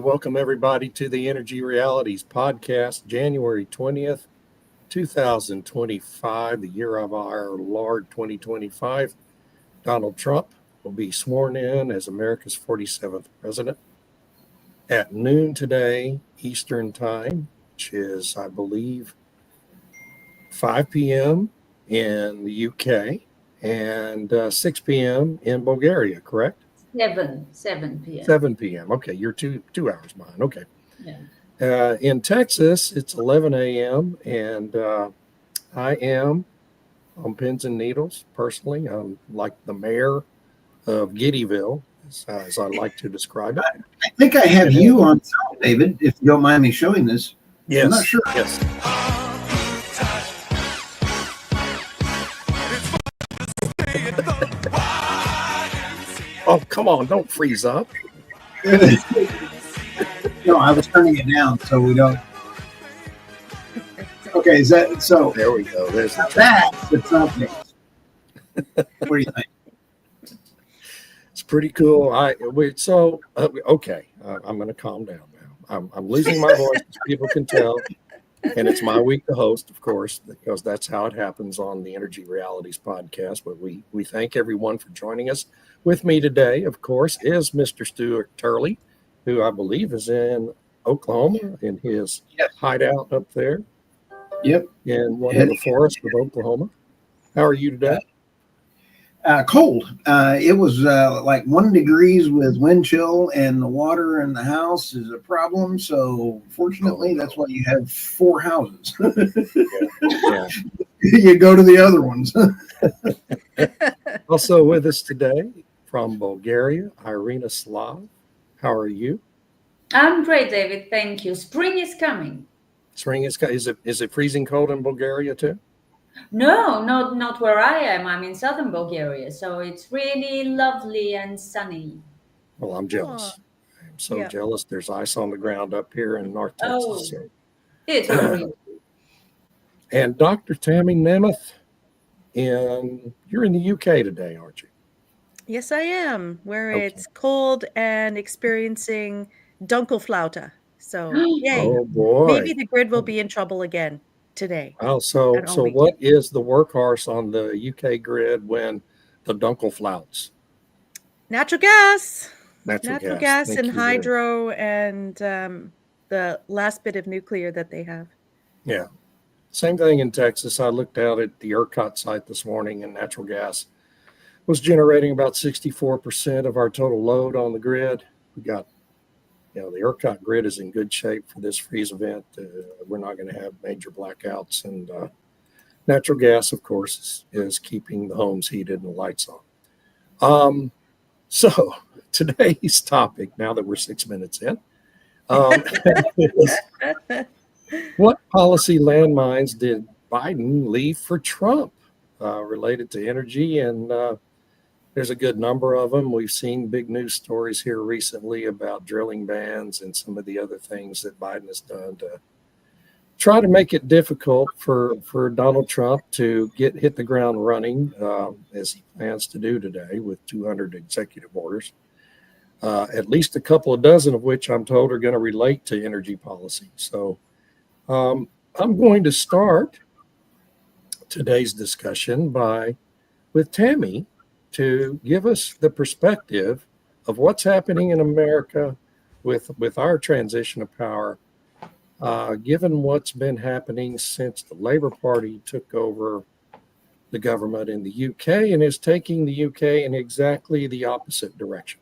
welcome everybody to the Energy Realities podcast, January 20th, 2025, the year of our Lord 2025. Donald Trump will be sworn in as America's 47th president at noon today, Eastern Time, which is, I believe, 5 p.m. in the UK and 6 p.m. in Bulgaria, correct? 7 p.m. 7 p.m. Okay, you're two hours behind. Okay. Yeah. In Texas, it's 11 a.m. and I am on pins and needles personally. I'm like the mayor of Giddyville, as I like to describe it. I think I have you on film, David, if you don't mind me showing this. Yes. I'm not sure. Yes. Oh, come on, don't freeze up. No, I was turning it down so we don't. Okay, is that so? There we go. There's the That's the Trump news. What do you think? It's pretty cool. Okay, I'm going to calm down now. I'm losing my voice, as people can tell, and it's my week to host, of course, because that's how it happens on the Energy Realities podcast. But we thank everyone for joining us. With me today, of course, is Mr. Stuart Turley, who I believe is in Oklahoma in his hideout up there. Yep. In one of the forests of Oklahoma. How are you today? Cold. It was like 1 degree with wind chill, and the water in the house is a problem. So fortunately, that's why you have 4 houses. Yeah. You go to the other ones. Also with us today from Bulgaria, Irina Slav. How are you? I'm great, David. Thank you. Spring is coming. Spring is it freezing cold in Bulgaria too? No, not where I am. I'm in southern Bulgaria, so it's really lovely and sunny. Well, I'm jealous. I'm so jealous. There's ice on the ground up here in North Texas. Oh, So. it's horrible. And Dr. Tammy Nemeth, you're in the UK today, aren't you? Yes, I am, where it's cold and experiencing Dunkelflaute. So, yay. Oh, boy. Maybe the grid will be in trouble again today. Oh, so what is the workhorse on the UK grid when the Dunkelflautes? Natural gas. Natural gas Thank and you, hydro and the last bit of nuclear that they have. Yeah. Same thing in Texas. I looked out at the ERCOT site this morning, and natural gas was generating about 64% of our total load on the grid. We got, the ERCOT grid is in good shape for this freeze event. We're not going to have major blackouts, and natural gas, of course, is keeping the homes heated and the lights on. So today's topic, now that we're 6 minutes in, is what policy landmines did Biden leave for Trump related to energy? And there's a good number of them. We've seen big news stories here recently about drilling bans and some of the other things that Biden has done to try to make it difficult for Donald Trump to hit the ground running, as he plans to do today with 200 executive orders, at least a couple of dozen of which I'm told are going to relate to energy policy. So I'm going to start today's discussion with Tammy to give us the perspective of what's happening in America with our transition of power, given what's been happening since the Labour Party took over the government in the UK and is taking the UK in exactly the opposite direction.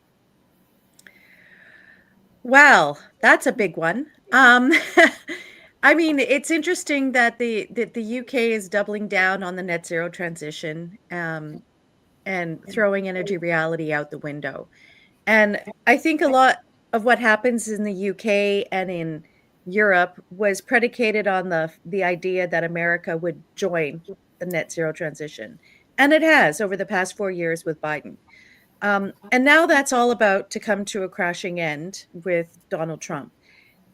Well, that's a big one. I mean, it's interesting that the UK is doubling down on the net zero transition and throwing energy reality out the window. And I think a lot of what happens in the UK and in Europe was predicated on the idea that America would join the net zero transition. And it has over the past 4 years with Biden. And now that's all about to come to a crashing end with Donald Trump.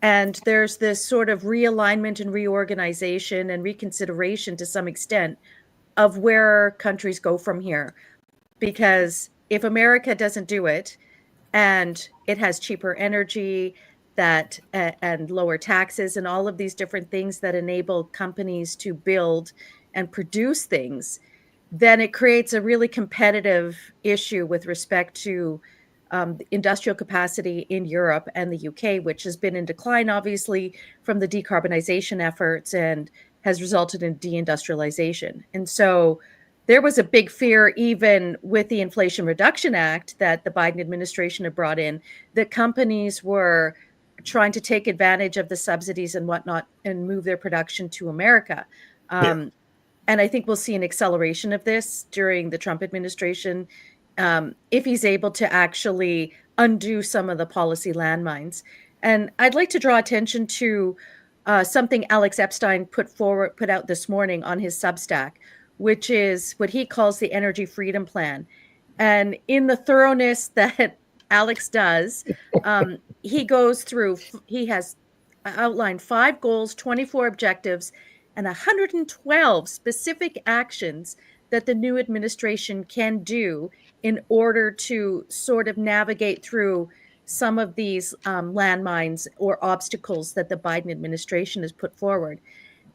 And there's this sort of realignment and reorganization and reconsideration to some extent of where countries go from here. Because if America doesn't do it and it has cheaper energy, that and lower taxes and all of these different things that enable companies to build and produce things, then it creates a really competitive issue with respect to industrial capacity in Europe and the UK, which has been in decline, obviously, from the decarbonization efforts and has resulted in deindustrialization. And so there was a big fear, even with the Inflation Reduction Act that the Biden administration had brought in, that companies were trying to take advantage of the subsidies and whatnot and move their production to America. And I think we'll see an acceleration of this during the Trump administration if he's able to actually undo some of the policy landmines. And I'd like to draw attention to something Alex Epstein put out this morning on his Substack, which is what he calls the Energy Freedom Plan. And in the thoroughness that Alex does, he goes through, he has outlined 5 goals, 24 objectives, and 112 specific actions that the new administration can do in order to sort of navigate through some of these landmines or obstacles that the Biden administration has put forward.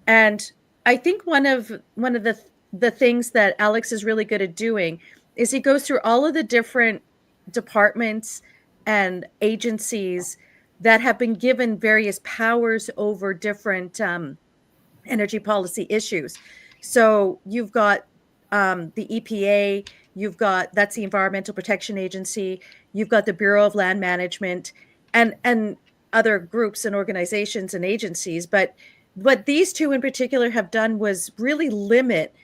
And I think one of the things that Alex is really good at doing is he goes through all of the different departments and agencies that have been given various powers over different energy policy issues. So you've got the EPA, that's the Environmental Protection Agency, you've got the Bureau of Land Management, and other groups and organizations and agencies. But what these two in particular have done was really limit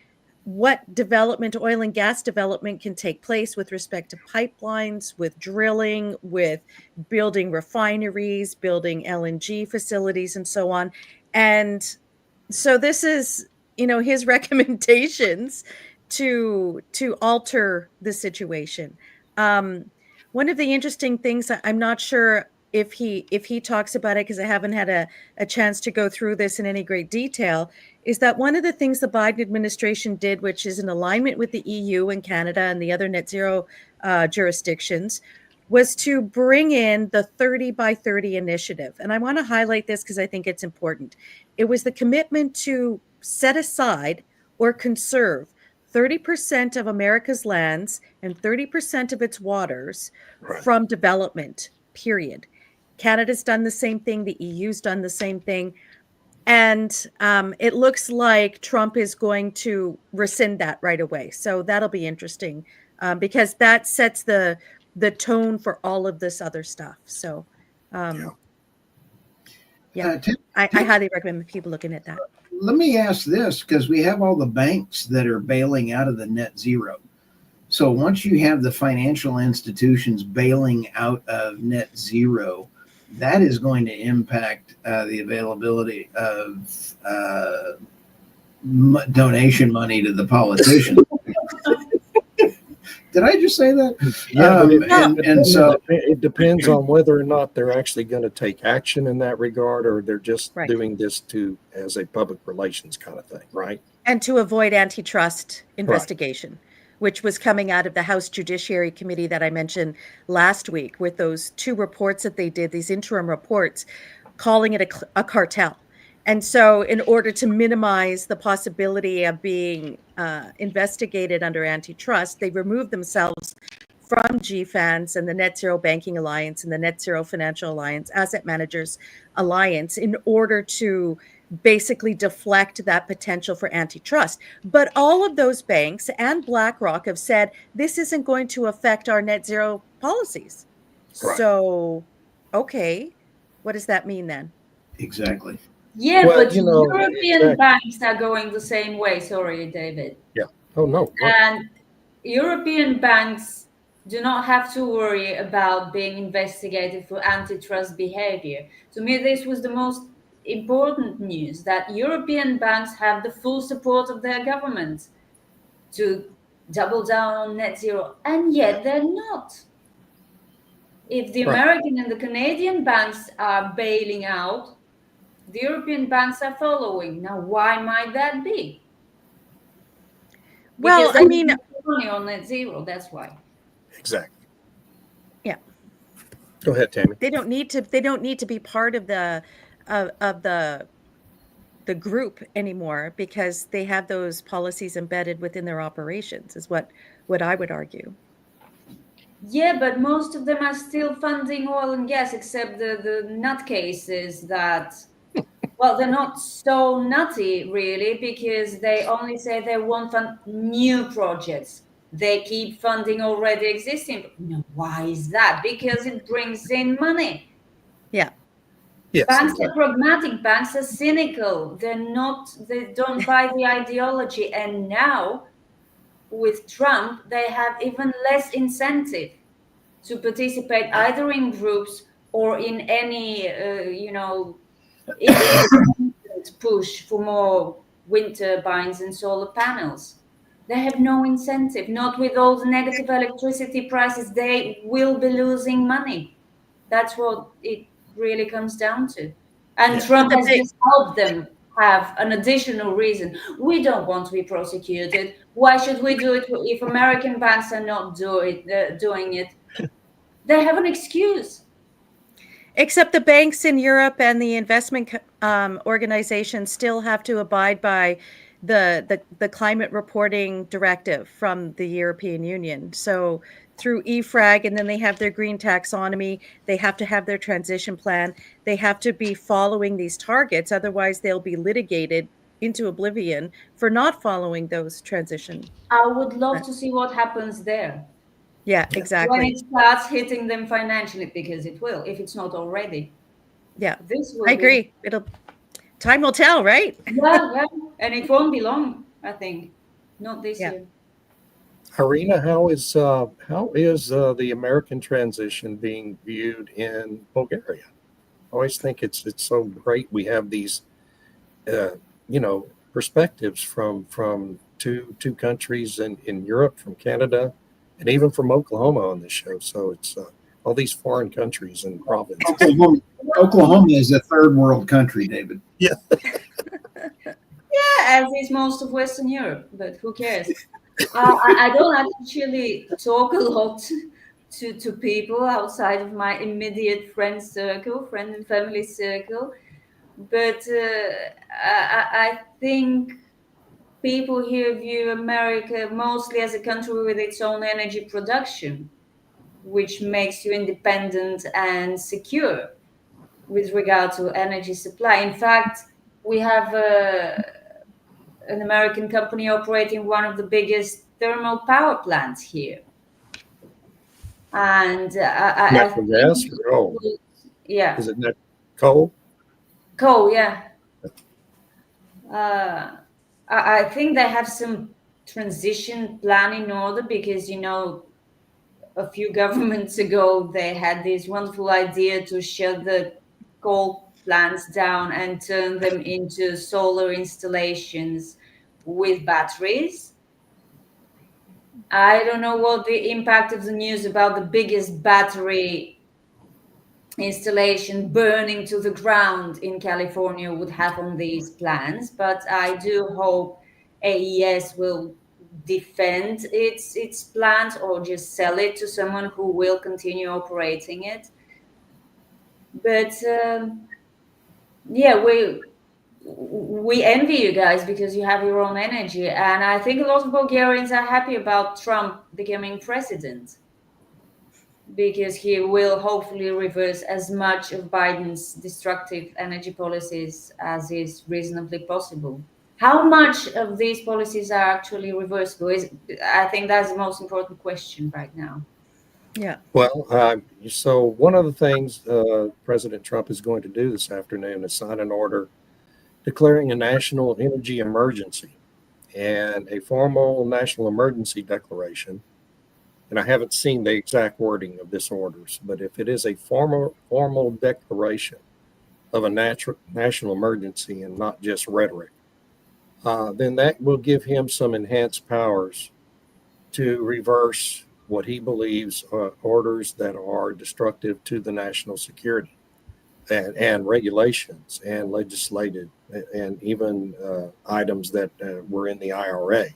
what development, oil and gas development, can take place with respect to pipelines, with drilling, with building refineries, building LNG facilities, and so on. And so this is, his recommendations to alter the situation. One of the interesting things, I'm not sure if he talks about it, because I haven't had a chance to go through this in any great detail, is that one of the things the Biden administration did, which is in alignment with the EU and Canada and the other net zero jurisdictions, was to bring in the 30 by 30 initiative. And I want to highlight this because I think it's important. It was the commitment to set aside or conserve 30% of America's lands and 30% of its waters from development, period. Canada's done the same thing. The EU's done the same thing. And it looks like Trump is going to rescind that right away. So that'll be interesting because that sets the tone for all of this other stuff. So, I highly recommend people looking at that. Let me ask this, because we have all the banks that are bailing out of the net zero. So once you have the financial institutions bailing out of net zero, that is going to impact the availability of donation money to the politicians. Did I just say that? Yeah, so it depends on whether or not they're actually going to take action in that regard, or they're just doing this as a public relations kind of thing, right? And to avoid antitrust investigation, which was coming out of the House Judiciary Committee that I mentioned last week, with those 2 reports that they did, these interim reports, calling it a cartel. And so in order to minimize the possibility of being investigated under antitrust, they removed themselves from GFANZ and the Net Zero Banking Alliance and the Net Zero Financial Alliance, Asset Managers Alliance, in order to basically deflect that potential for antitrust. But all of those banks and BlackRock have said, this isn't going to affect our net zero policies. Right. So, okay, what does that mean then? Exactly. Yeah, well, but European banks are going the same way. Sorry, David. Yeah. Oh, no. And European banks do not have to worry about being investigated for antitrust behavior. To me, this was the most important news, that European banks have the full support of their government to double down on net zero, and yet they're not. If the American and the Canadian banks are bailing out, the European banks are following. Now, why might that be? Well, because I mean, money on net zero. That's why. Exactly. Yeah. Go ahead, Tammy. They don't need to be part of the group anymore because they have those policies embedded within their operations, is what I would argue. Yeah, but most of them are still funding oil and gas, except the nutcases that, well, they're not so nutty really, because they only say they won't fund new projects. They keep funding already existing. No, why is that? Because it brings in money. Yeah. Yes, Banks exactly. are pragmatic, banks are cynical. They don't buy the ideology. And now with Trump, they have even less incentive to participate either in groups or in any, independent push for more wind turbines and solar panels. They have no incentive. Not with all the negative electricity prices. They will be losing money. That's what it really comes down to. And Yeah. Trump But has just helped them have an additional reason. We don't want to be prosecuted. Why should we do it if American banks are not doing it? They have an excuse. Except the banks in Europe and the investment organizations still have to abide by the climate reporting directive from the European Union. So through EFRAG, and then they have their green taxonomy, they have to have their transition plan. They have to be following these targets, otherwise they'll be litigated into oblivion for not following those transition. I would love to see what happens there Yeah, when exactly. it starts hitting them financially, because it will, if it's not already. Yeah, This I will be, agree. Time will tell, right? yeah, and it won't be long, I think. Not this Yeah. year. Irina, how is the American transition being viewed in Bulgaria? I always think it's so great we have these uh, perspectives from two countries in Europe, from Canada, and even from Oklahoma on this show. So it's all these foreign countries and provinces. Oklahoma is a third world country, David. Yeah. Yeah, as is most of Western Europe, but who cares? I don't actually talk a lot to people outside of my immediate friend and family circle, but I think people here view America mostly as a country with its own energy production, which makes you independent and secure with regard to energy supply. In fact, we have an American company operating one of the biggest thermal power plants here. And I Natural think, gas or coal? yeah, Is it coal? coal, yeah. I think they have some transition plan in order, because, a few governments ago, they had this wonderful idea to shut the coal plants down and turn them into solar installations with batteries. I don't know what the impact of the news about the biggest battery installation burning to the ground in California would have on these plans, but I do hope AES will defend its plans or just sell it to someone who will continue operating it. But yeah, we envy you guys because you have your own energy, and I think a lot of Bulgarians are happy about Trump becoming president, because he will hopefully reverse as much of Biden's destructive energy policies as is reasonably possible. How much of these policies are actually reversible? I think that's the most important question right now. Yeah. Well, so one of the things President Trump is going to do this afternoon is sign an order declaring a national energy emergency and a formal national emergency declaration. And I haven't seen the exact wording of this orders, but if it is a formal declaration of a national emergency and not just rhetoric, then that will give him some enhanced powers to reverse what he believes are orders that are destructive to the national security and regulations and legislated and even items that were in the IRA,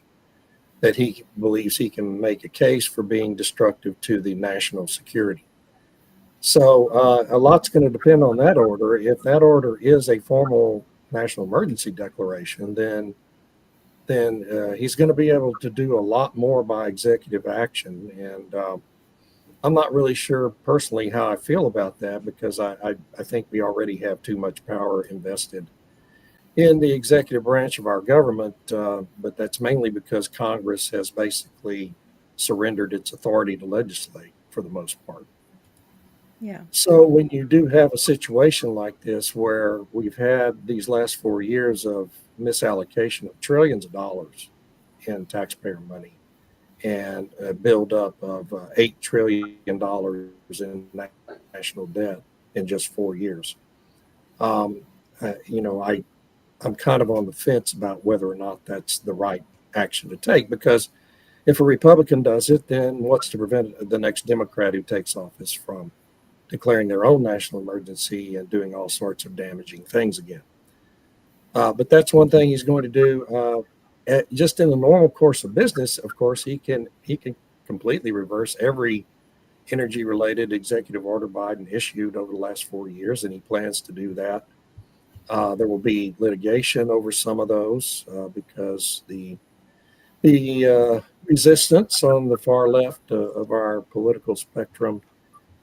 that he believes he can make a case for being destructive to the national security. So a lot's going to depend on that order. If that order is a formal national emergency declaration, then he's going to be able to do a lot more by executive action. And I'm not really sure personally how I feel about that, because I think we already have too much power invested in the executive branch of our government. But that's mainly because Congress has basically surrendered its authority to legislate for the most part. Yeah. So when you do have a situation like this, where we've had these last 4 years of misallocation of trillions of dollars in taxpayer money, and a buildup of $8 trillion in national debt in just 4 years, you know, I'm kind of on the fence about whether or not that's the right action to take, because if a Republican does it, then what's to prevent the next Democrat who takes office from declaring their own national emergency and doing all sorts of damaging things again? But that's one thing he's going to do. Just in the normal course of business, of course, he can completely reverse every energy related executive order Biden issued over the last 4 years, and he plans to do that. There will be litigation over some of those, because the resistance on the far left of our political spectrum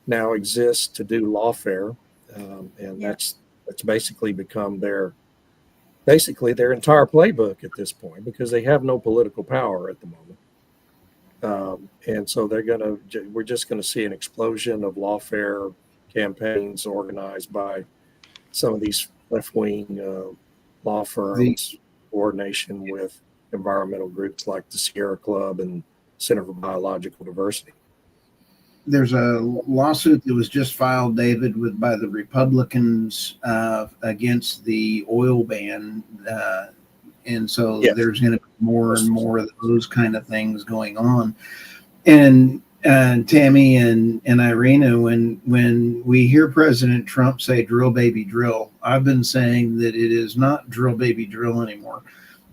now exists to do lawfare, and Yeah. that's basically become their entire playbook at this point, because they have no political power at the moment. And so we're just going to see an explosion of lawfare campaigns organized by some of these left-wing law firms, coordination with environmental groups like the Sierra Club and Center for Biological Diversity. There's a lawsuit that was just filed, David, by the Republicans against the oil ban, and so Yes. there's going to be more and more of those kind of things going on. And Tammy and Irina, when we hear President Trump say "drill, baby, drill," I've been saying that it is not drill, baby, drill anymore.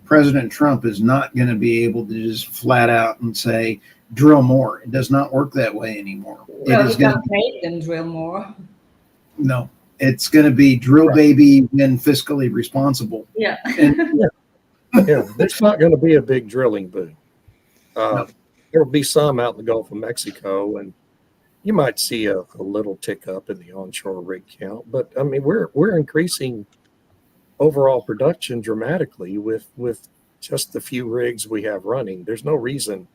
President Trump is not going to be able to just flat out and say drill more. It does not work that way anymore. Well, It is you going can't to make them drill more. no. It's going to be drill, baby, when fiscally responsible. Yeah. And Yeah, there's not going to be a big drilling boom. No. There will be some out in the Gulf of Mexico, and you might see a little tick up in the onshore rig count. But I mean, we're increasing overall production dramatically with just the few rigs we have running. There's no reason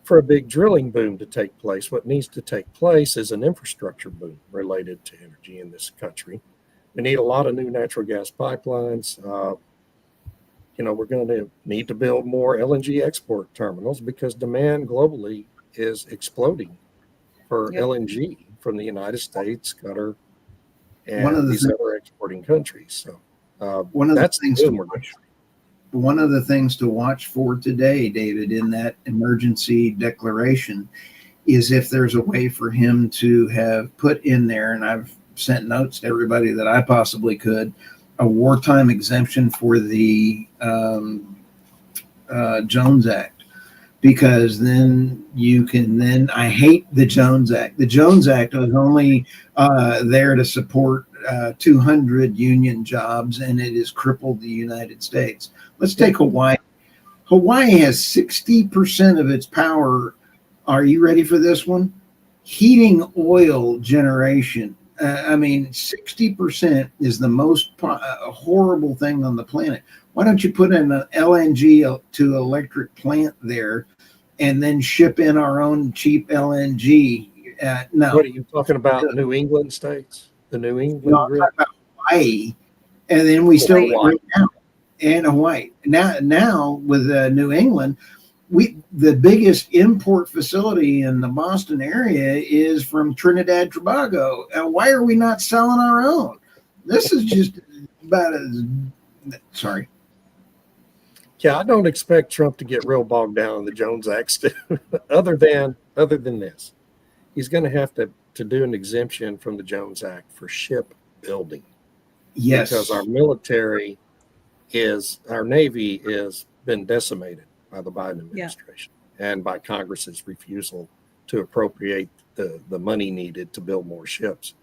for a big drilling boom to take place. What needs to take place is an infrastructure boom related to energy in this country. We need a lot of new natural gas pipelines. You know, we're going to need to build more LNG export terminals, because demand globally is exploding for Yep. LNG from the United States, Qatar, One of and the these other exporting countries. So one of the that's things the to boom we're going watch. One of the things to watch for today, David, in that emergency declaration, is if there's a way for him to have put in there, and I've sent notes to everybody that I possibly could, a wartime exemption for the Jones Act, because then you can I hate the Jones Act. The Jones Act was only there to support 200 union jobs, and it has crippled the United States. Let's take Hawaii. Hawaii has 60% of its power. Are you ready for this one? Heating oil generation. I mean, 60% is the most horrible thing on the planet. Why don't you put in an LNG to electric plant there, and then ship in our own cheap LNG? No. What are you talking about? New England states? The New England No, I'm grid? talking about Hawaii, and then we still Hawaii. right now, and Hawaii. Now with New England, the biggest import facility in the Boston area is from Trinidad Tobago. Why are we not selling our own? This is just about as sorry. Yeah, I don't expect Trump to get real bogged down in the Jones Act other than this. He's going to have to do an exemption from the Jones Act for ship building. Yes, Because our Navy is been decimated by the Biden administration and by Congress's refusal to appropriate the money needed to build more ships.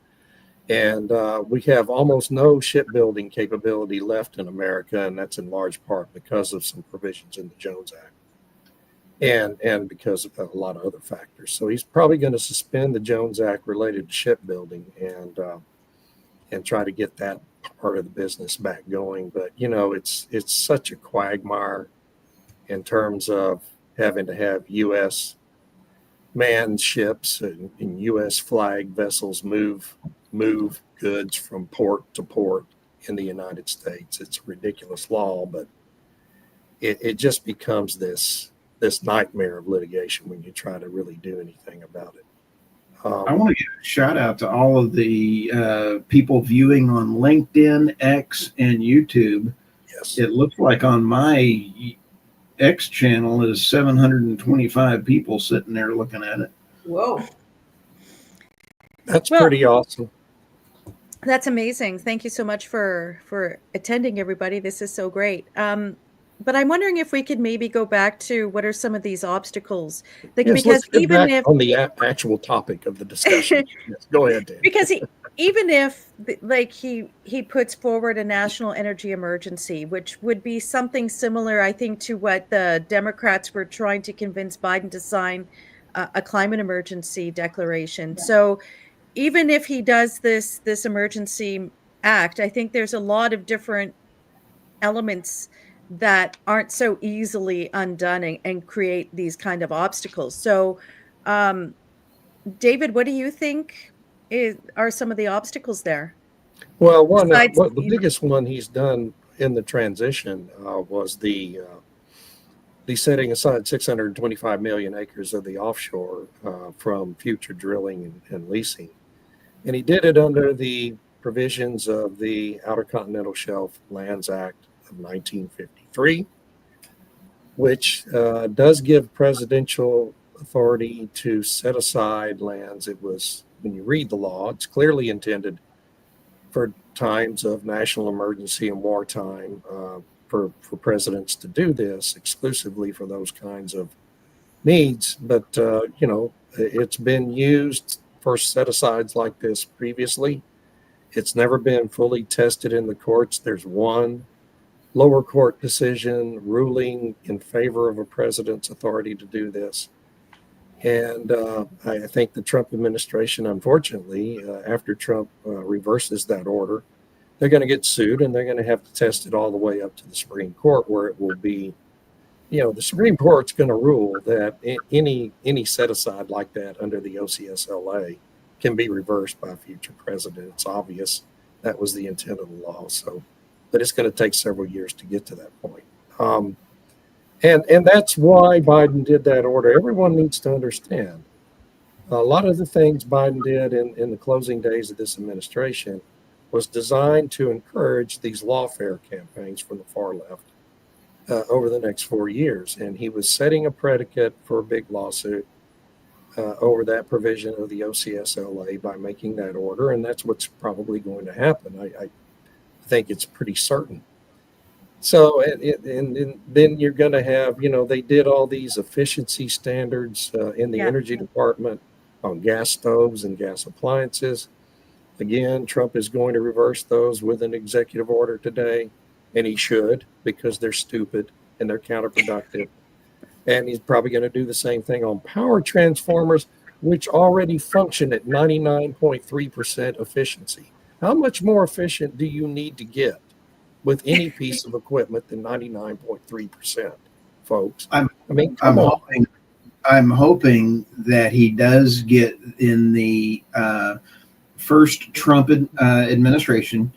And we have almost no shipbuilding capability left in America, and that's in large part because of some provisions in the Jones Act, and because of a lot of other factors. So he's probably going to suspend the Jones Act related to shipbuilding and try to get that part of the business back going. But it's such a quagmire in terms of having to have U.S. manned ships and U.S. flag vessels move goods from port to port in the United States. It's a ridiculous law, but it just becomes this nightmare of litigation when you try to really do anything about it. I want to give a shout out to all of the people viewing on LinkedIn, X, and YouTube. Yes. It looks like on my X channel is 725 people sitting there looking at it. Whoa. That's pretty awesome. That's amazing. Thank you so much for attending, everybody. This is so great. But I'm wondering if we could maybe go back to what are some of these obstacles? Yes, let's get back on the actual topic of the discussion. Yes, go ahead, Dan. Because even if like he puts forward a national energy emergency, which would be something similar, I think, to what the Democrats were trying to convince Biden to sign, a climate emergency declaration. So even if he does this emergency act, I think there's a lot of different elements that aren't so easily undone and create these kind of obstacles. So, David, what do you think are some of the obstacles there? Well, the biggest one he's done in the transition was the setting aside 625 million acres of the offshore from future drilling and leasing. And he did it under the provisions of the Outer Continental Shelf Lands Act of 1953, which does give presidential authority to set aside lands. It was, when you read the law, it's clearly intended for times of national emergency and wartime, for presidents to do this exclusively for those kinds of needs. But, it's been used for set-asides like this previously. It's never been fully tested in the courts. There's one lower court decision ruling in favor of a president's authority to do this. And I think the Trump administration, unfortunately, after Trump reverses that order, they're going to get sued and they're going to have to test it all the way up to the Supreme Court, where it will be, the Supreme Court's going to rule that any set aside like that under the OCSLA can be reversed by a future president. It's obvious that was the intent of the law. So, but it's going to take several years to get to that point. And that's why Biden did that order. Everyone needs to understand a lot of the things Biden did in the closing days of this administration was designed to encourage these lawfare campaigns from the far left over the next 4 years. And he was setting a predicate for a big lawsuit over that provision of the OCSLA by making that order. And that's what's probably going to happen. I think it's pretty certain. So, and then you're going to have, they did all these efficiency standards in the energy department on gas stoves and gas appliances. Again, Trump is going to reverse those with an executive order today, and he should, because they're stupid and they're counterproductive. And he's probably going to do the same thing on power transformers, which already function at 99.3% efficiency. How much more efficient do you need to get with any piece of equipment than 99.3%, folks? I'm hoping that he does get in the first Trump administration.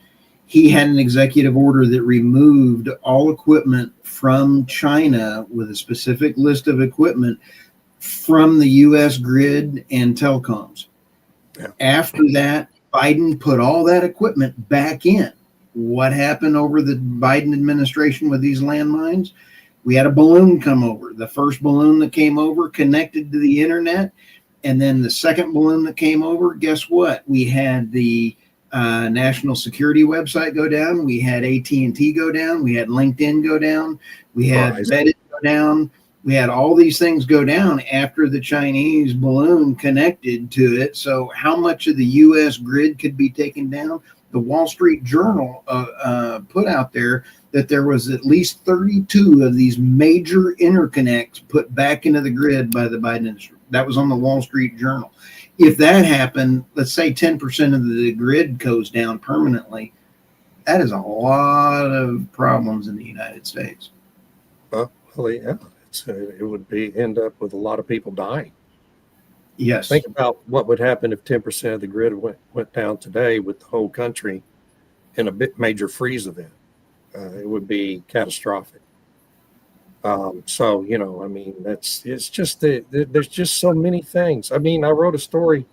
He had an executive order that removed all equipment from China with a specific list of equipment from the U.S. grid and telecoms. Yeah. After that, Biden put all that equipment back in. What happened over the Biden administration with these landmines? We had a balloon come over. The first balloon that came over connected to the internet. And then the second balloon that came over, guess what? We had the national security website go down. We had AT&T go down. We had LinkedIn go down. We had Reddit go down. We had all these things go down after the Chinese balloon connected to it. So how much of the U.S. grid could be taken down? The Wall Street Journal put out there that there was at least 32 of these major interconnects put back into the grid by the Biden administration. That was on the Wall Street Journal. If that happened, let's say 10% of the grid goes down permanently, that is a lot of problems in the United States. Well, yeah, it would end up with a lot of people dying. Yes. Think about what would happen if 10% of the grid went down today with the whole country in a major freeze event. It would be catastrophic. So, I mean, it's just there's just so many things. I mean, I wrote a story,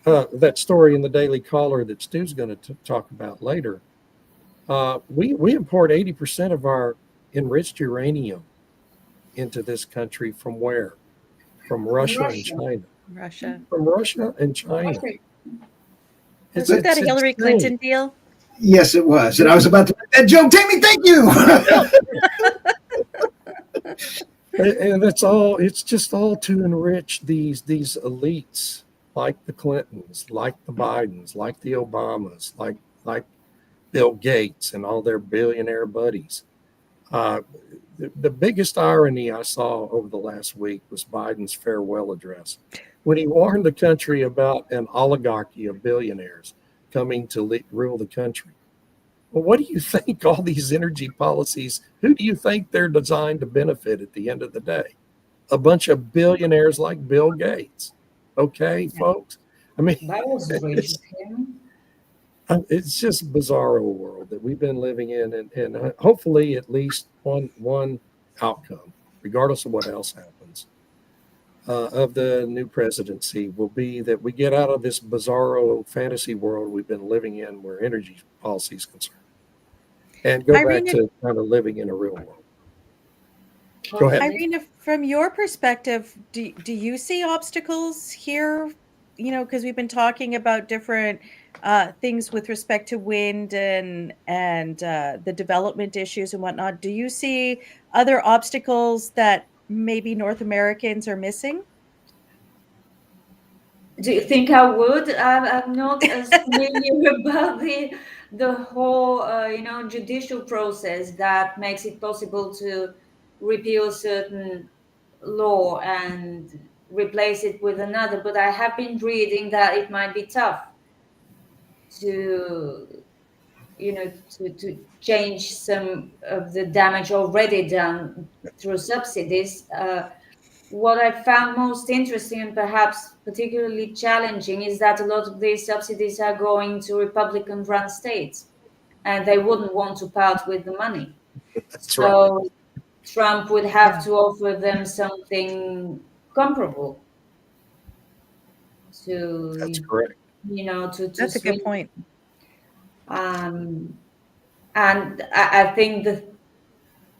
that story in the Daily Caller that Stu's going to talk about later. We import 80% of our enriched uranium into this country from where? From Russia and China. From Russia and China. Was that a Hillary Clinton deal? Yes, it was. And I was about to make that joke. Tammy, thank you. And that's all. It's just all to enrich these elites, like the Clintons, like the Bidens, like the Obamas, like Bill Gates and all their billionaire buddies. The biggest irony I saw over the last week was Biden's farewell address, when he warned the country about an oligarchy of billionaires coming to rule the country. Well, what do you think all these energy policies, who do you think they're designed to benefit at the end of the day? A bunch of billionaires like Bill Gates. Okay, folks? I mean, that was rich of him. It's just a bizarro world that we've been living in, and hopefully at least one outcome, regardless of what else happens, of the new presidency will be that we get out of this bizarro fantasy world we've been living in where energy policy is concerned and go back to kind of living in a real world. Go ahead. Irina, from your perspective, do you see obstacles here? Because we've been talking about different things with respect to wind and the development issues and whatnot. Do you see other obstacles that maybe North Americans are missing? Do you think I would? I'm not as familiar about the whole judicial process that makes it possible to repeal certain law and replace it with another. But I have been reading that it might be tough to change some of the damage already done through subsidies. What I found most interesting and perhaps particularly challenging is that a lot of these subsidies are going to Republican-run states, and they wouldn't want to part with the money. That's right. Trump would have to offer them something comparable to. That's correct. That's a good point. And I think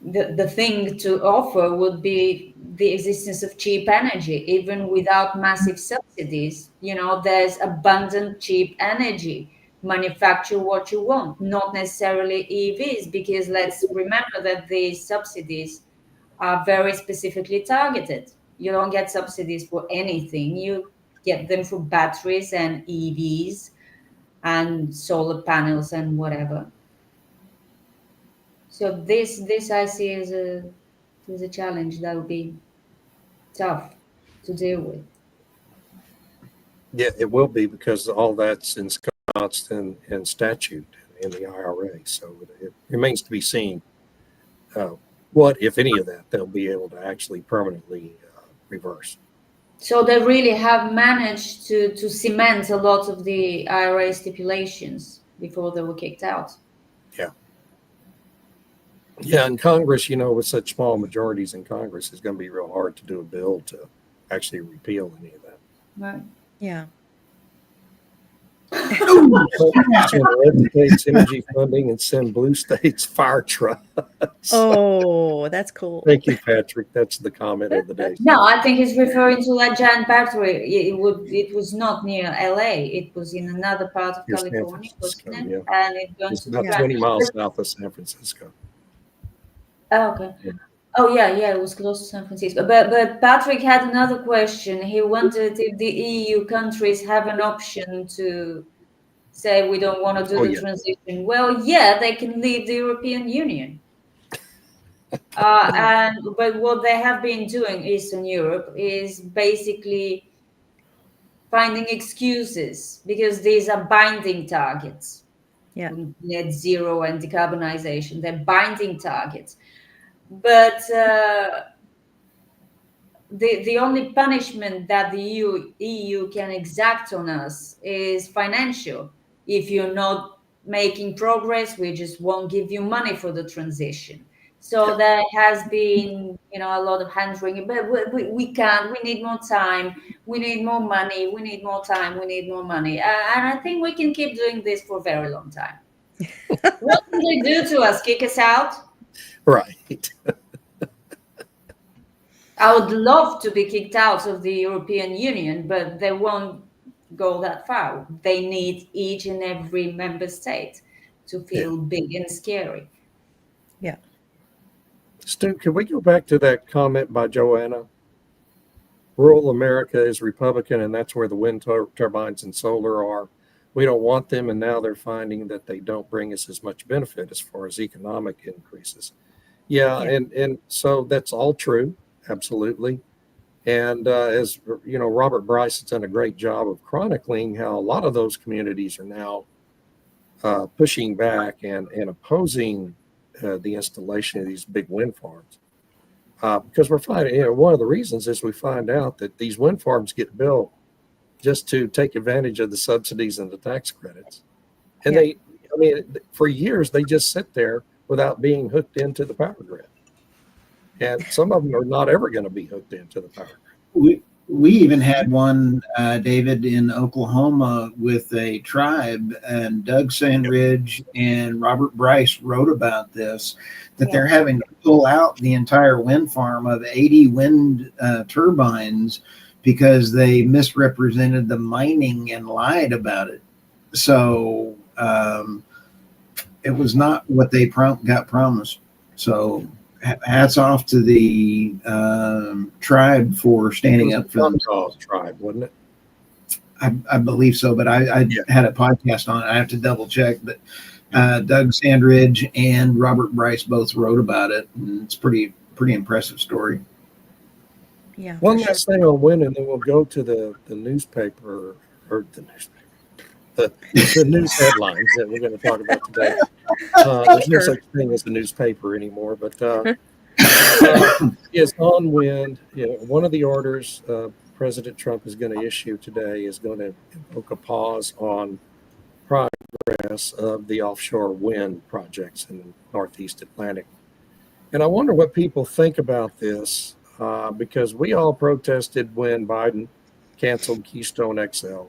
the thing to offer would be the existence of cheap energy, even without massive subsidies. There's abundant cheap energy. Manufacture what you want, not necessarily EVs, because let's remember that these subsidies are very specifically targeted. You don't get subsidies for anything. You get them for batteries and EVs and solar panels and whatever. So this I see as a challenge that would be tough to deal with. Yeah, it will be, because all that's ensconced in statute in the IRA. So it remains to be seen what, if any of that, they'll be able to actually permanently reverse. So they really have managed to cement a lot of the IRA stipulations before they were kicked out. Yeah, in Congress, with such small majorities in Congress, it's going to be real hard to do a bill to actually repeal any of that. Right. Yeah. States energy funding and send blue states fire trucks. Oh, that's cool. Thank you, Patrick. That's the comment of the day. No, I think he's referring to that giant battery. It was not near LA. It was in another part of California, wasn't it? Yeah. And it goes It's about 20 miles south of San Francisco. Oh, okay. Yeah. Oh yeah, it was close to San Francisco. But Patrick had another question. He wondered if the EU countries have an option to say we don't want to do Oh the yeah. transition. Well, yeah, they can leave the European Union. But what they have been doing, Eastern Europe, is basically finding excuses because these are binding targets. Yeah. Net zero and decarbonization, they're binding targets. But the only punishment that the EU can exact on us is financial. If you're not making progress, we just won't give you money for the transition. So there has been, a lot of hand wringing, but we can't. We need more time. We need more money. We need more time. We need more money. And I think we can keep doing this for a very long time. What can they do to us? Kick us out? Right. I would love to be kicked out of the European Union, but they won't go that far. They need each and every member state to feel big and scary. Yeah. Stu, can we go back to that comment by Joanna? Rural America is Republican, and that's where the wind turbines and solar are. We don't want them, and now they're finding that they don't bring us as much benefit as far as economic increases. Yeah, Yeah. and so that's all true, absolutely. And as you know, Robert Bryce has done a great job of chronicling how a lot of those communities are now pushing back and opposing the installation of these big wind farms. Because we're finding, one of the reasons is we find out that these wind farms get built just to take advantage of the subsidies and the tax credits. And for years, they just sit there without being hooked into the power grid. And some of them are not ever going to be hooked into the power grid. We even had one, David, in Oklahoma with a tribe, and Doug Sandridge and Robert Bryce wrote about this, that they're having to pull out the entire wind farm of 80 wind turbines because they misrepresented the mining and lied about it. So it was not what they got promised. So hats off to the tribe for standing up for the tribe, wasn't it? I believe so, but I had a podcast on it. I have to double check, but Doug Sandridge and Robert Bryce both wrote about it, and it's pretty impressive story. Yeah. One last thing on wind, and then we'll go to the newspaper, or the news headlines that we're going to talk about today. There's no such thing as the newspaper anymore, but is on wind. One of the orders President Trump is going to issue today is going to invoke a pause on progress of the offshore wind projects in the Northeast Atlantic. And I wonder what people think about this, because we all protested when Biden canceled Keystone XL,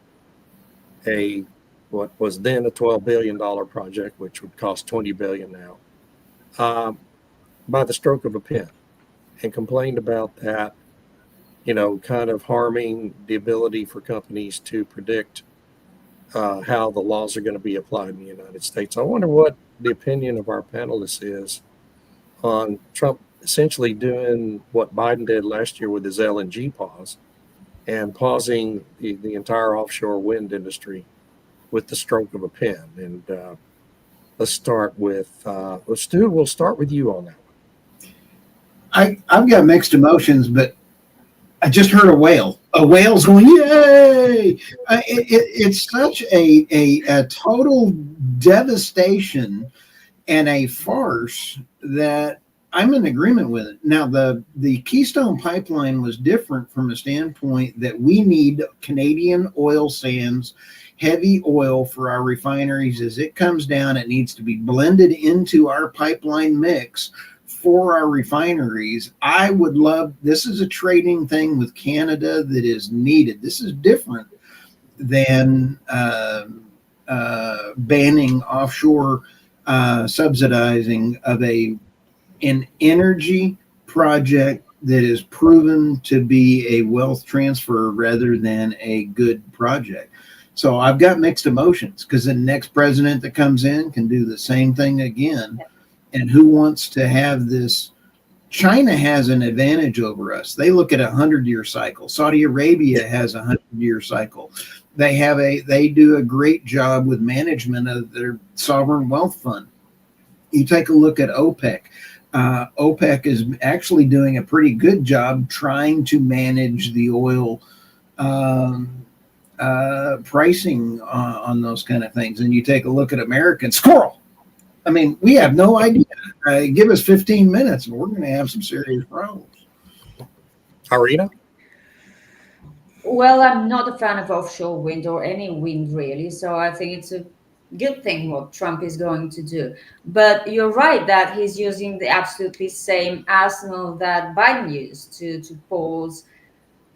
what was then a $12 billion project, which would cost $20 billion now, by the stroke of a pen, and complained about that, kind of harming the ability for companies to predict how the laws are going to be applied in the United States. I wonder what the opinion of our panelists is on Trump essentially doing what Biden did last year with his LNG pause and pausing the entire offshore wind industry with the stroke of a pen. And let's start with Stu. We'll start with you on that one. I've got mixed emotions, but I just heard a whale. A whale's going, yay! It's such a total devastation and a farce that I'm in agreement with it. Now, the Keystone Pipeline was different from a standpoint that we need Canadian oil sands, heavy oil for our refineries. As it comes down, it needs to be blended into our pipeline mix for our refineries. I would love, this is a trading thing with Canada that is needed. This is different than banning offshore subsidizing of an energy project that is proven to be a wealth transfer rather than a good project. So I've got mixed emotions, because the next president that comes in can do the same thing again. And who wants to have this China has an advantage over us. They look at a 100-year cycle. Saudi Arabia has a 100-year cycle. They do a great job with management of their sovereign wealth fund. You take a look at OPEC. OPEC is actually doing a pretty good job trying to manage the oil pricing on those kind of things. And you take a look at American squirrel. I mean, we have no idea. Give us 15 minutes and we're going to have some serious problems. Irina? Well, I'm not a fan of offshore wind or any wind really, so I think it's a good thing what Trump is going to do. But you're right that he's using the absolutely same arsenal that Biden used to pause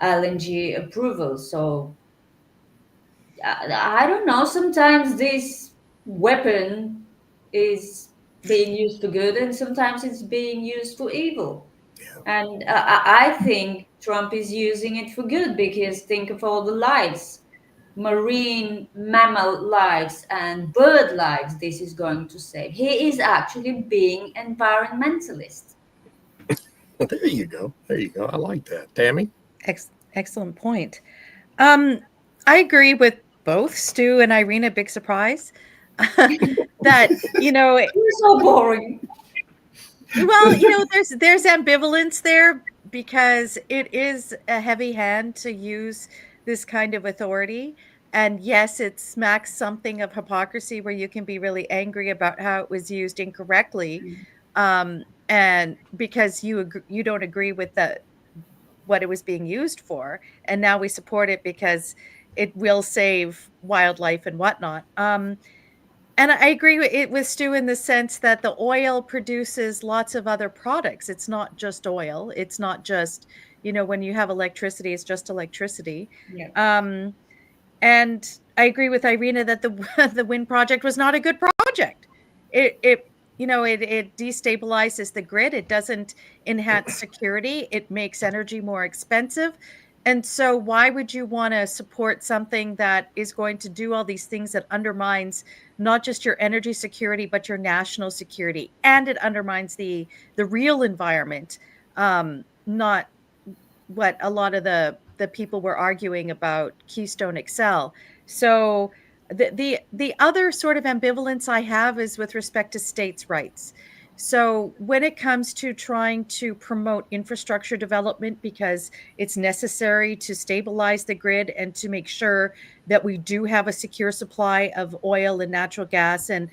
LNG approval. So I don't know. Sometimes this weapon is being used for good, and sometimes it's being used for evil. And I think Trump is using it for good, because think of all the lives, marine mammal lives and bird lives this is going to save. He is actually being environmentalist. There you go. There you go. I like that. Tammy? Excellent point. I agree with both Stu and Irina. Big surprise that, You're so boring. well, there's ambivalence there, because it is a heavy hand to use this kind of authority. And yes, it smacks something of hypocrisy, where you can be really angry about how it was used incorrectly, and because you don't agree with what it was being used for, and now we support it because it will save wildlife and whatnot. And I agree with Stu in the sense that the oil produces lots of other products. It's not just oil. It's not just, when you have electricity, it's just electricity. Yeah. And I agree with Irina that the wind project was not a good project. It destabilizes the grid. It doesn't enhance security. It makes energy more expensive. And so why would you want to support something that is going to do all these things that undermines not just your energy security, but your national security? And it undermines the real environment, not what a lot of the people were arguing about Keystone XL. So the other sort of ambivalence I have is with respect to states' rights. So when it comes to trying to promote infrastructure development, because it's necessary to stabilize the grid and to make sure that we do have a secure supply of oil and natural gas and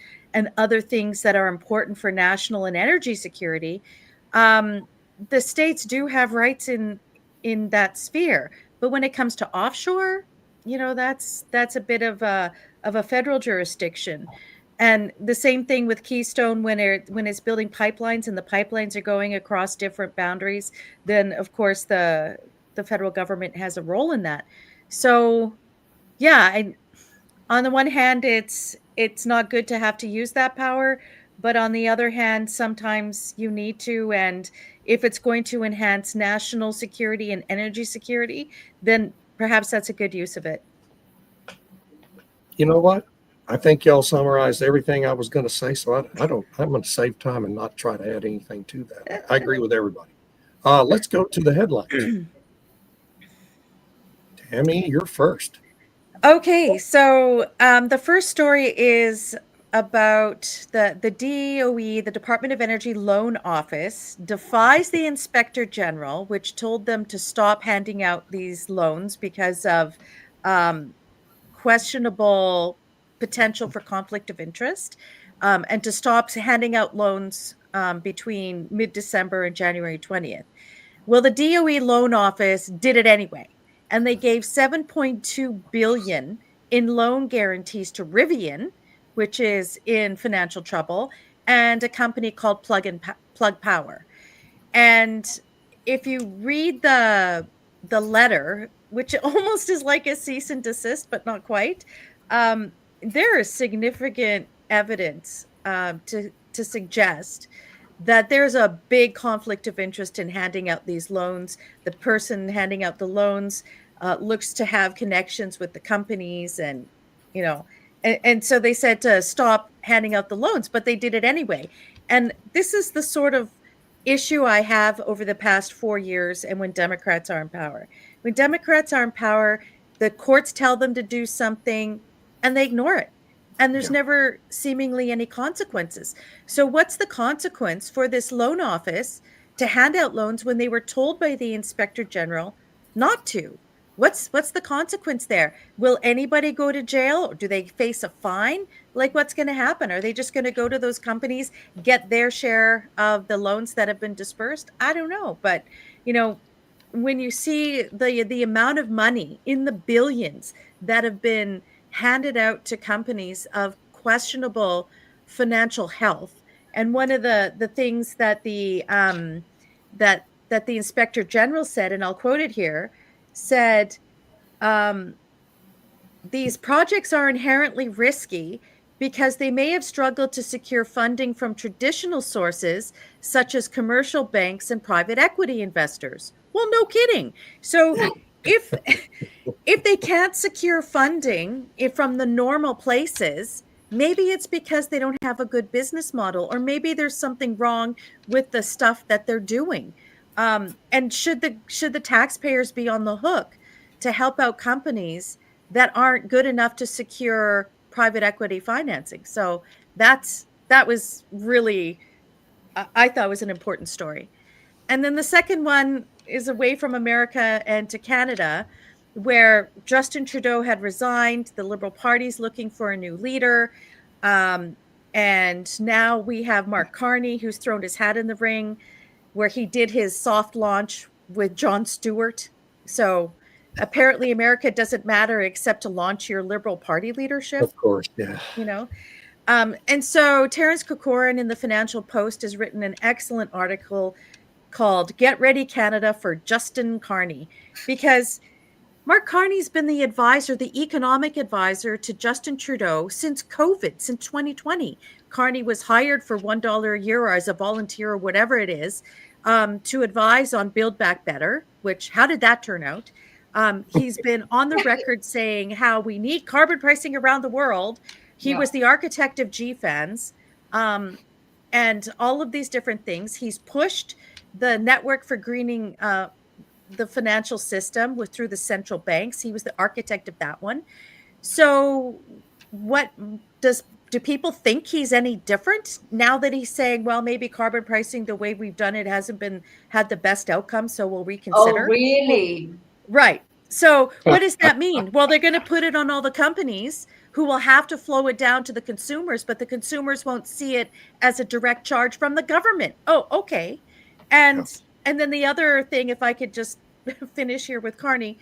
other things that are important for national and energy security, the states do have rights in that sphere. But when it comes to offshore, that's a bit of a federal jurisdiction. And the same thing with Keystone, when it's building pipelines and the pipelines are going across different boundaries, then of course the federal government has a role in that. So yeah, on the one hand, it's not good to have to use that power, but on the other hand, sometimes you need to. And if it's going to enhance national security and energy security, then perhaps that's a good use of it. You know what? I think y'all summarized everything I was going to say, so I'm going to save time and not try to add anything to that. I agree with everybody. Let's go to the headlines. Tammy, you're first. Okay, so the first story is about the DOE, the Department of Energy Loan Office, defies the Inspector General, which told them to stop handing out these loans because of questionable potential for conflict of interest, and to stop handing out loans between mid-December and January 20th. Well, the DOE Loan Office did it anyway, and they gave $7.2 billion in loan guarantees to Rivian, which is in financial trouble, and a company called Plug Power. And if you read the letter, which almost is like a cease and desist, but not quite, there is significant evidence to suggest that there's a big conflict of interest in handing out these loans. The person handing out the loans looks to have connections with the companies, and so they said to stop handing out the loans, but they did it anyway. And this is the sort of issue I have over the past 4 years and when Democrats are in power. When Democrats are in power, the courts tell them to do something and they ignore it. And there's Yeah. never seemingly any consequences. So, what's the consequence for this loan office to hand out loans when they were told by the inspector general not to? What's the consequence there? Will anybody go to jail? Or do they face a fine? Like, what's going to happen? Are they just going to go to those companies, get their share of the loans that have been dispersed? I don't know. But, when you see the amount of money in the billions that have been handed out to companies of questionable financial health, and one of the things that the inspector general said, and I'll quote it here, said, these projects are inherently risky because they may have struggled to secure funding from traditional sources such as commercial banks and private equity investors. Well, no kidding. So if if they can't secure funding from the normal places, maybe it's because they don't have a good business model, or maybe there's something wrong with the stuff that they're doing. And should the taxpayers be on the hook to help out companies that aren't good enough to secure private equity financing? So that was really, I thought, was an important story. And then the second one is away from America and to Canada, where Justin Trudeau had resigned. The Liberal Party's looking for a new leader. And now we have Mark Carney, who's thrown his hat in the ring, where he did his soft launch with Jon Stewart. So apparently America doesn't matter except to launch your Liberal Party leadership. Of course, yeah. And so Terence Corcoran in the Financial Post has written an excellent article called "Get Ready Canada for Justin Carney," because Mark Carney's been the economic advisor to Justin Trudeau since COVID, since 2020. Carney was hired for $1 a year or as a volunteer or whatever it is, to advise on Build Back Better, which, how did that turn out? He's been on the record saying how we need carbon pricing around the world. He was the architect of GFANS, and all of these different things. He's pushed the network for greening the financial system through the central banks. He was the architect of that one. So do people think he's any different now that he's saying, well, maybe carbon pricing, the way we've done it, hasn't had the best outcome, so we'll reconsider? Oh, really? Right. So what does that mean? Well, they're going to put it on all the companies who will have to flow it down to the consumers, but the consumers won't see it as a direct charge from the government. Oh, okay. And then the other thing, if I could just finish here with Carney,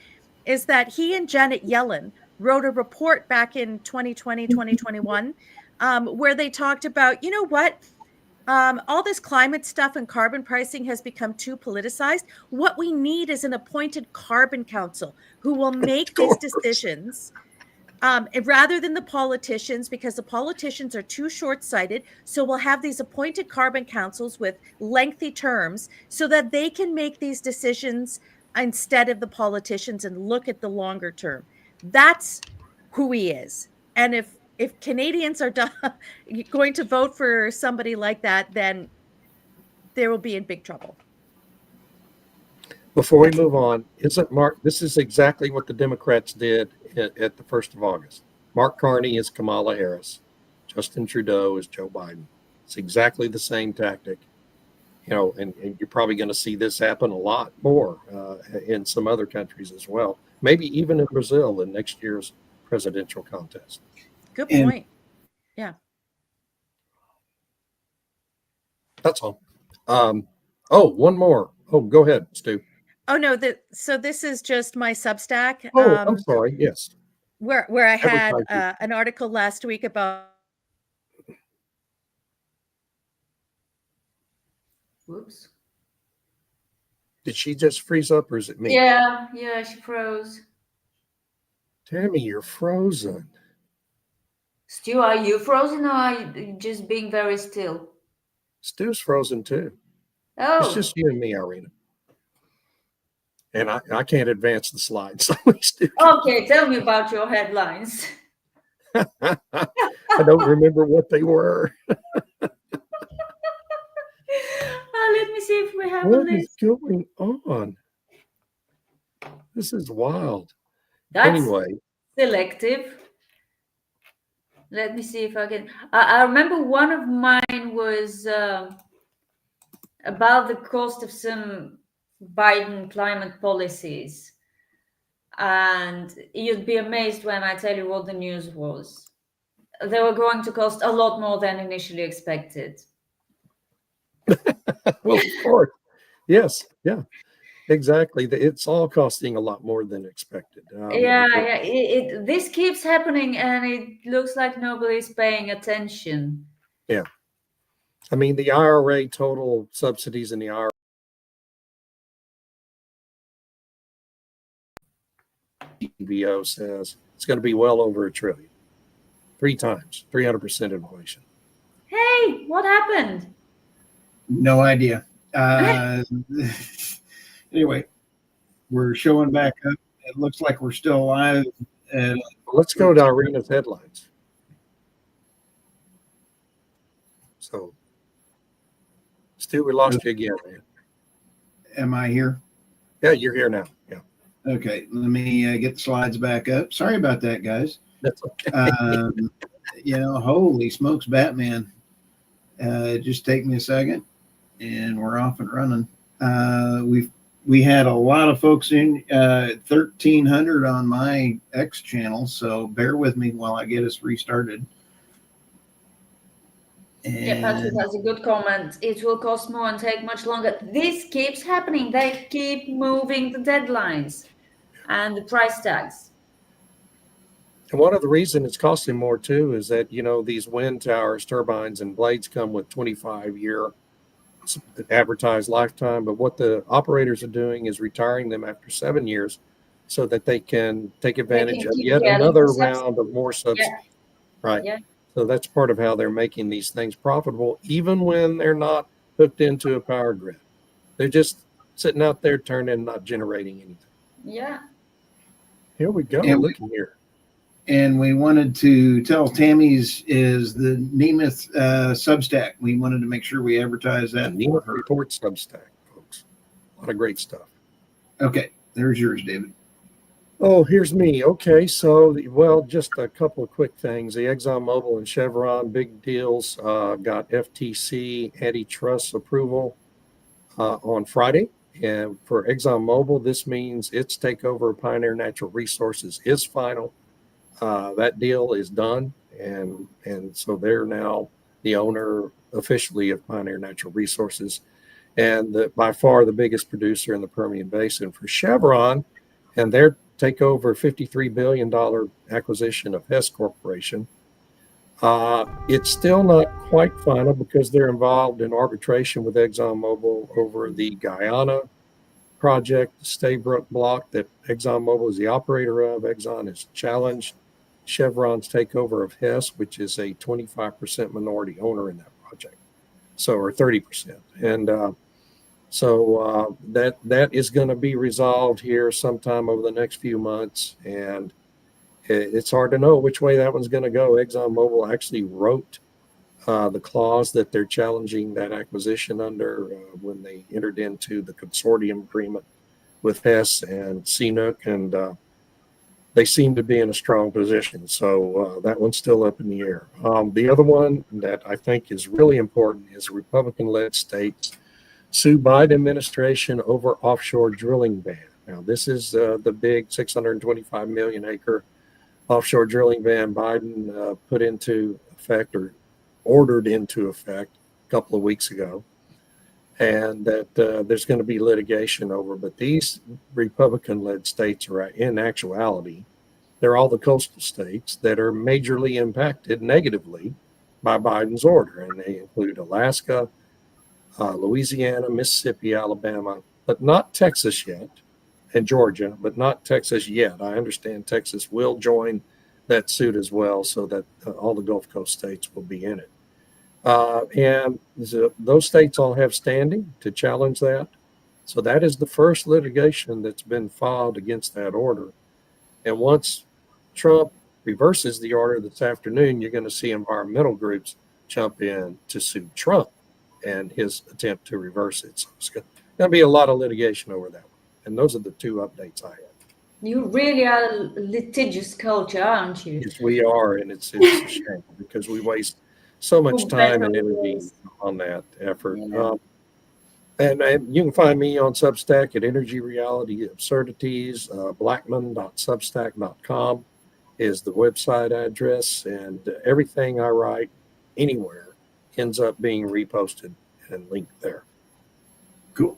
is that he and Janet Yellen wrote a report back in 2020, 2021, where they talked about, you know what? All this climate stuff and carbon pricing has become too politicized. What we need is an appointed carbon council who will make these decisions rather than the politicians, because the politicians are too short-sighted. So we'll have these appointed carbon councils with lengthy terms so that they can make these decisions instead of the politicians and look at the longer term. That's who he is. And if Canadians are going to vote for somebody like that, then they will be in big trouble. Before we move on, this is exactly what the Democrats did at the 1st of August. Mark Carney is Kamala Harris. Justin Trudeau is Joe Biden. It's exactly the same tactic. And you're probably going to see this happen a lot more in some other countries as well. Maybe even in Brazil in next year's presidential contest. Good point. Yeah. That's all. One more. Oh, go ahead, Stu. Oh no, so this is just my Substack. Oh, I'm sorry. Yes. Where I had an article last week about. Whoops. Did she just freeze up, or is it me? Yeah, she froze. Tammy, you're frozen. Stu, are you frozen, or are you just being very still? Stu's frozen too. Oh. It's just you and me, Irina. And I can't advance the slides. So okay, tell me about your headlines. I don't remember what they were. Let me see if we have a What is list. going on? This is wild. That's Anyway, selective. Let me see if I can. I remember one of mine was about the cost of some Biden climate policies. And you'd be amazed when I tell you what the news was. They were going to cost a lot more than initially expected. well, of course. Yes. Yeah. Exactly. It's all costing a lot more than expected. Yeah. This keeps happening, and it looks like nobody's paying attention. Yeah. I mean, the IRA total subsidies in the IRA TVO says it's going to be well over $1 trillion, 3x, 300% inflation. Hey, what happened? No idea. Anyway, we're showing back up. It looks like we're still alive. And Let's go to Irina's headlines. So, Stu, we lost you again, man. am I here? Yeah, you're here now. Yeah, Okay, let me get the slides back up. Sorry about that, guys. that's okay. Holy smokes, Batman. Just take me a second, and we're off and running. We had a lot of folks in 1,300 on my X channel, so bear with me while I get us restarted. Yeah, Patrick has a good comment. It will cost more and take much longer. This keeps happening. They keep moving the deadlines and the price tags. And one of the reasons it's costing more too is that, these wind towers, turbines, and blades come with 25-year advertised lifetime. But what the operators are doing is retiring them after 7 years so that they can take advantage of keep yet getting another the subsidy. round of more subsidies. Yeah. Right. Yeah. So that's part of how they're making these things profitable, even when they're not hooked into a power grid. They're just sitting out there turning, not generating anything. Yeah. Here we go. And Look here. And we wanted to tell Tammy's is the Nemeth Substack. We wanted to make sure we advertise that The for her. Report Substack, folks. A lot of great stuff. Okay, there's yours, David. Oh, here's me. Okay, so, just a couple of quick things. The ExxonMobil and Chevron big deals got FTC antitrust approval on Friday. And for ExxonMobil, this means its takeover of Pioneer Natural Resources is final. That deal is done, and so they're now the owner officially of Pioneer Natural Resources, and by far the biggest producer in the Permian Basin. For Chevron and their takeover $53 billion acquisition of Hess Corporation, it's still not quite final because they're involved in arbitration with ExxonMobil over the Guyana project, the Staybrook block that ExxonMobil is the operator of. Exxon has challenged Chevron's takeover of Hess, which is a 25% minority owner in that project, or 30%. And so that is going to be resolved here sometime over the next few months. And it's hard to know which way that one's going to go. ExxonMobil actually wrote the clause that they're challenging that acquisition under when they entered into the consortium agreement with Hess and CNOOC, and they seem to be in a strong position. So that one's still up in the air. The other one that I think is really important is Republican-led states sue Biden administration over offshore drilling ban. Now, this is the big 625 million acre offshore drilling ban Biden put into effect, or ordered into effect, a couple of weeks ago, and that there's going to be litigation over. But these Republican-led states are, in actuality, they're all the coastal states that are majorly impacted negatively by Biden's order, and they include Alaska, Louisiana, Mississippi, Alabama, but not Texas yet, and Georgia, but not Texas yet. I understand Texas will join that suit as well, so that all the Gulf Coast states will be in it. And those states all have standing to challenge that. So that is the first litigation that's been filed against that order. And once Trump reverses the order this afternoon, you're going to see environmental groups jump in to sue Trump and his attempt to reverse it. So it's going to be a lot of litigation over that one. And those are the two updates I have. You really are a litigious culture, aren't you? Yes, we are, and it's a shame because we waste so much For time better and or energy worse. on that effort. Yeah. And you can find me on Substack at Energy Reality Absurdities. Blackman.substack.com is the website address, and everything I write anywhere ends up being reposted and linked there. Cool.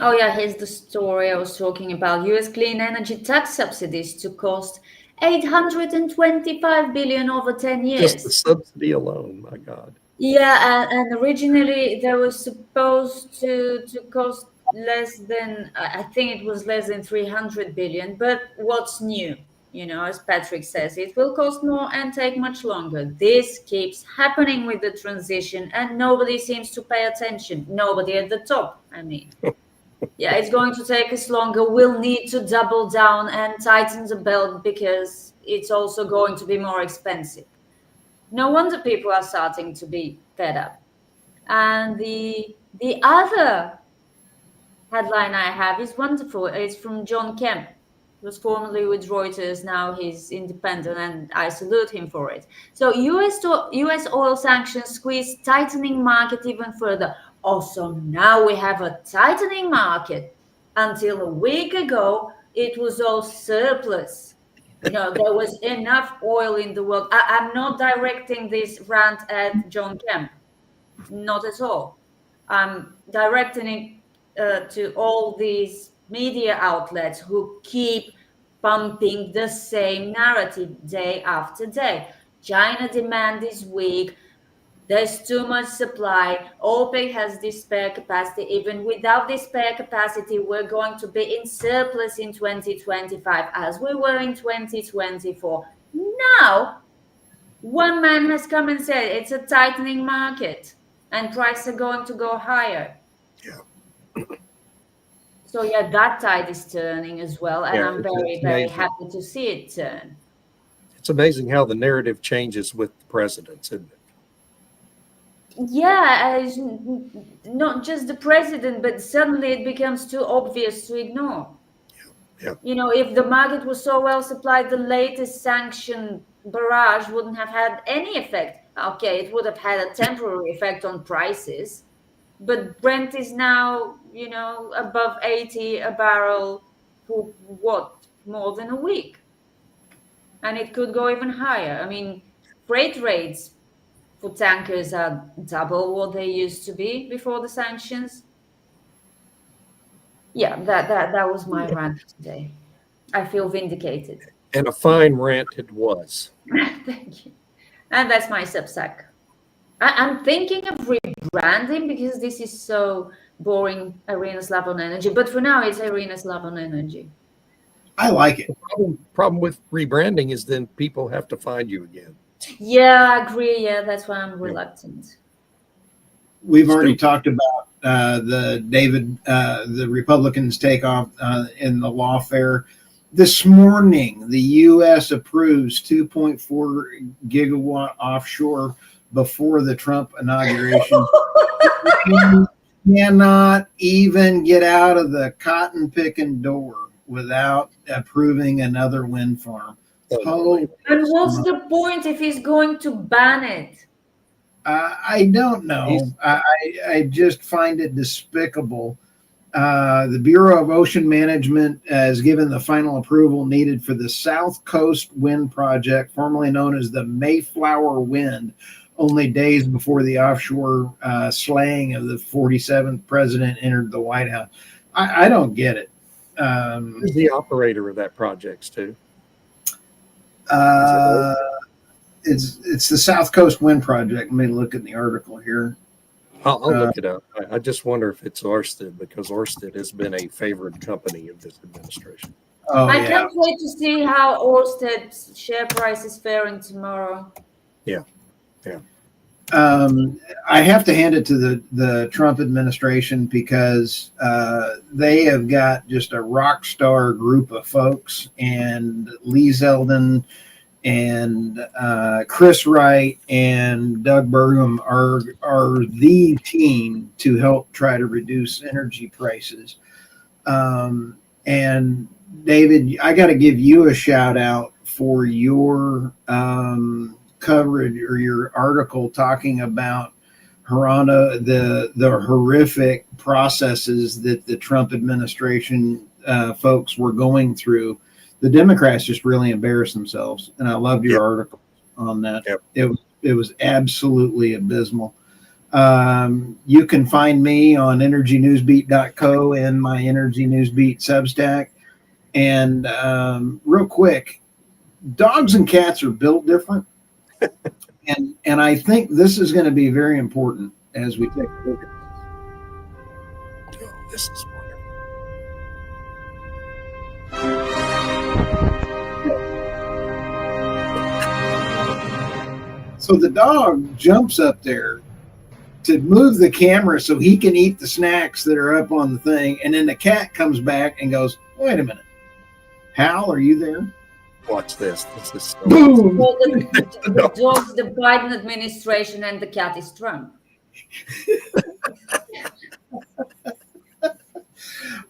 Oh yeah, here's the story I was talking about. US clean energy tax subsidies to cost 825 billion over 10 Just the years. subsidy alone, my God. Yeah, and originally they were supposed to cost less than, I think it was less than 300 billion. But what's new? You know, as Patrick says, it will cost more and take much longer. This keeps happening with the transition, and nobody seems to pay attention. Nobody at the top, I mean. Yeah, it's going to take us longer. We'll need to double down and tighten the belt because it's also going to be more expensive. No wonder people are starting to be fed up. And the other headline I have is wonderful. It's from John Kemp. He was formerly with Reuters. Now he's independent, and I salute him for it. So US oil sanctions squeeze tightening market even further. Also, now we have a tightening market. Until a week ago, it was all surplus. You know, there was enough oil in the world. I'm not directing this rant at John Kemp, not at all. I'm directing it to all these media outlets who keep pumping the same narrative day after day. China demand is weak. There's too much supply. OPEC has this spare capacity. Even without this spare capacity, we're going to be in surplus in 2025 as we were in 2024. Now, one man has come and said it's a tightening market and prices are going to go higher. Yeah. So yeah, that tide is turning as well. And Yeah, I'm very, very happy to see it turn. It's amazing how the narrative changes with the presidents, isn't it? Yeah, it's not just the president, but suddenly it becomes too obvious to ignore. Yeah. You know, if the market was so well supplied, the latest sanction barrage wouldn't have had any effect. Okay, it would have had a temporary effect on prices, but Brent is now, you know, above 80 a barrel for what, more than a week? And it could go even higher. I mean, freight rates for tankers are double what they used to be before the sanctions. Yeah, that was my rant today. I feel vindicated. And a fine rant it was. Thank you. And that's my Substack. I'm thinking of rebranding because this is so boring, Irina's Lab on Energy. But for now, it's Irina's Lab on Energy. I like it. The problem with rebranding is then people have to find you again. Yeah, I agree. Yeah, that's why I'm reluctant. We've already talked about the Republicans take off in the lawfare. This morning, the U.S. approves 2.4 gigawatt offshore before the Trump inauguration. You cannot even get out of the cotton picking door without approving another wind farm. And what's the point if he's going to ban it? I don't know. I just find it despicable. The Bureau of Ocean Management has given the final approval needed for the South Coast Wind Project, formerly known as the Mayflower Wind, only days before the offshore slaying of the 47th president entered the White House. I don't get it. Who's the operator of that project, Stu? It's the South Coast Wind Project. Let me look at the article here. I'll look it up. I just wonder if it's Ørsted, because Ørsted has been a favored company of this administration. Oh, I can't wait to see how Ørsted's share price is faring tomorrow. Yeah. I have to hand it to the Trump administration because they have got just a rock star group of folks, and Lee Zeldin and Chris Wright and Doug Burgum are the team to help try to reduce energy prices. And David, I got to give you a shout out for your coverage or your article talking about the horrific processes that the Trump administration folks were going through. The Democrats just really embarrassed themselves, and I loved your article on that. It was absolutely abysmal. You can find me on energynewsbeat.co and my Energy Newsbeat Substack. And real quick, dogs and cats are built different. And I think this is going to be very important as we take a look at this. Oh, this is wonderful. So the dog jumps up there to move the camera so he can eat the snacks that are up on the thing. And then the cat comes back and goes, wait a minute. Hal, are you there? Watch this. This is so Boom! Well, the dog, the Biden administration, and the cat is Trump.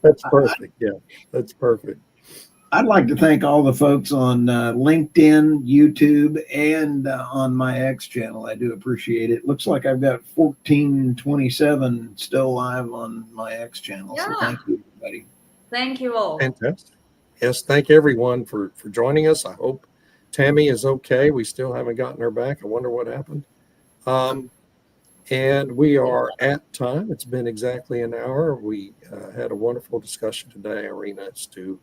That's perfect. Yeah, that's perfect. I'd like to thank all the folks on LinkedIn, YouTube, and on my X channel. I do appreciate it. Looks like I've got 1427 still live on my X channel. So thank you, everybody. Thank you all. Fantastic. Yes, thank everyone for joining us. I hope Tammy is okay. We still haven't gotten her back. I wonder what happened. And we are at time. It's been exactly an hour. We had a wonderful discussion today. Arena, Stu,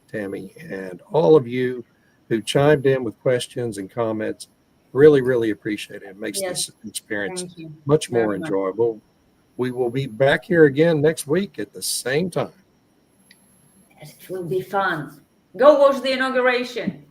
Tammy, and all of you who chimed in with questions and comments. Really, really appreciate it. It makes this experience much more enjoyable. We will be back here again next week at the same time. It will be fun. Go watch the inauguration.